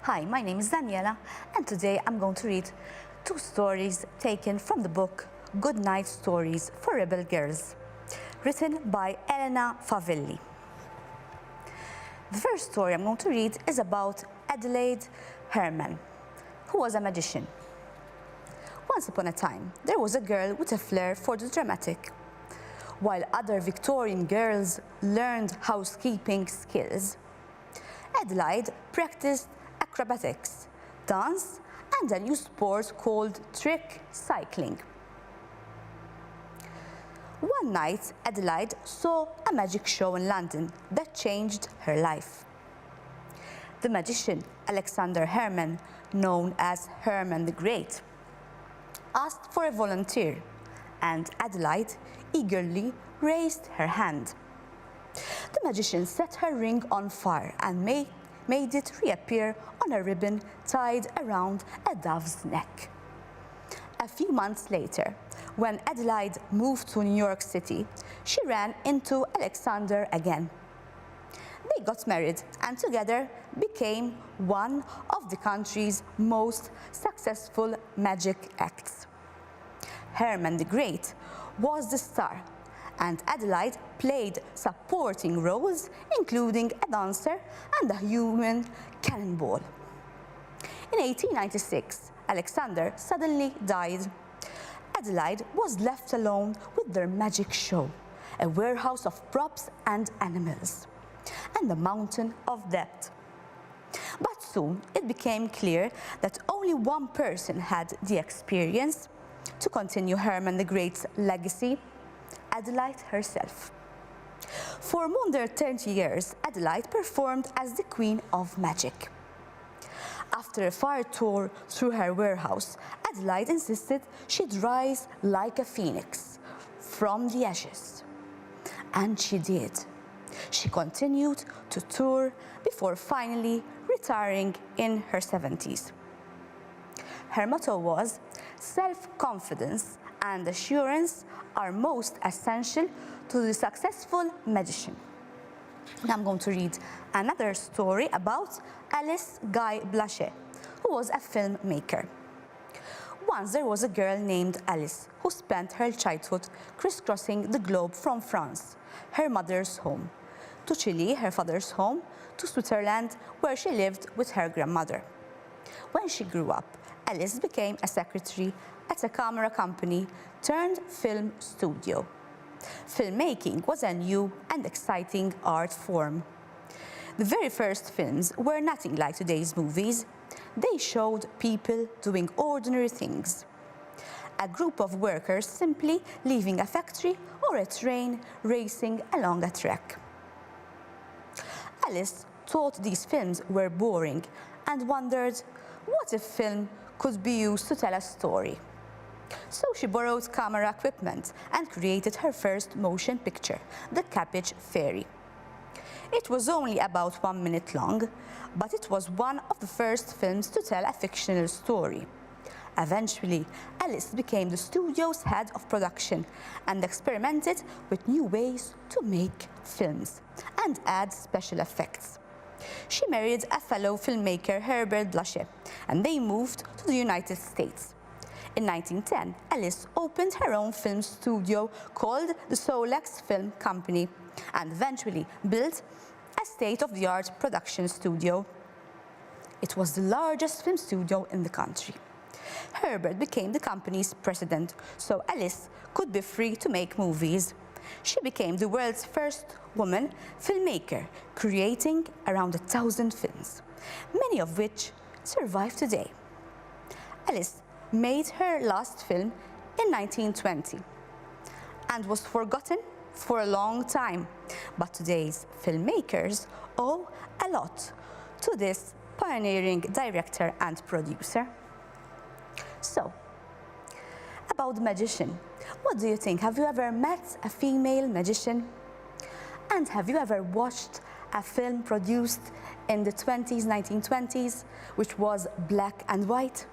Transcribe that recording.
Hi, my name is Daniela, and today I'm going to read two stories taken from the book Goodnight Stories for Rebel Girls, written by Elena Favilli. The first story I'm going to read is about Adelaide Hermann, who was a magician. Once upon a time, there was a girl with a flair for the dramatic. While other Victorian girls learned housekeeping skills, Adelaide practiced acrobatics, dance, and a new sport called trick cycling. One night, Adelaide saw a magic show in London that changed her life. The magician Adelaide Hermann, known as Hermann the Great, asked for a volunteer, and Adelaide eagerly raised her hand. The magician set her ring on fire and made it reappear on a ribbon tied around a dove's neck. A few months later, when Adelaide moved to New York City, she ran into Alexander again. They got married and together became one of the country's most successful magic acts. Hermann the Great was the star, and Adelaide played supporting roles, including a dancer and a human cannonball. In 1896, Alexander suddenly died. Adelaide was left alone with their magic show, a warehouse of props and animals, and a mountain of debt. But soon it became clear that only one person had the experience to continue Hermann the Great's legacy: Adelaide herself. For more than 30 years, Adelaide performed as the Queen of Magic. After a fire tore through her warehouse, Adelaide insisted she'd rise like a phoenix from the ashes. And she did. She continued to tour before finally retiring in her 70s. Her motto was, "Self-confidence and assurance are most essential to the successful magician." Now I'm going to read another story about Alice Guy Blaché, who was a filmmaker. Once there was a girl named Alice who spent her childhood crisscrossing the globe from France, her mother's home, to Chile, her father's home, to Switzerland, where she lived with her grandmother. When she grew up, Alice became a secretary at a camera company turned film studio. Filmmaking was a new and exciting art form. The very first films were nothing like today's movies. They showed people doing ordinary things. A group of workers simply leaving a factory or a train racing along a track. Alice thought these films were boring and wondered, what if film could be used to tell a story? So she borrowed camera equipment and created her first motion picture, The Cabbage Fairy. It was only about 1 minute long, but it was one of the first films to tell a fictional story. Eventually, Alice became the studio's head of production and experimented with new ways to make films and add special effects. She married a fellow filmmaker, Herbert Blaché, and they moved to the United States. In 1910, Alice opened her own film studio called the Solex Film Company and eventually built a state-of-the-art production studio. It was the largest film studio in the country. Herbert became the company's president, so Alice could be free to make movies. She became the world's first woman filmmaker, creating around 1,000 films, many of which survive today. Alice made her last film in 1920 and was forgotten for a long time, but today's filmmakers owe a lot to this pioneering director and producer. So, about the magician, what do you think? Have you ever met a female magician? And have you ever watched a film produced in the 1920s, which was black and white?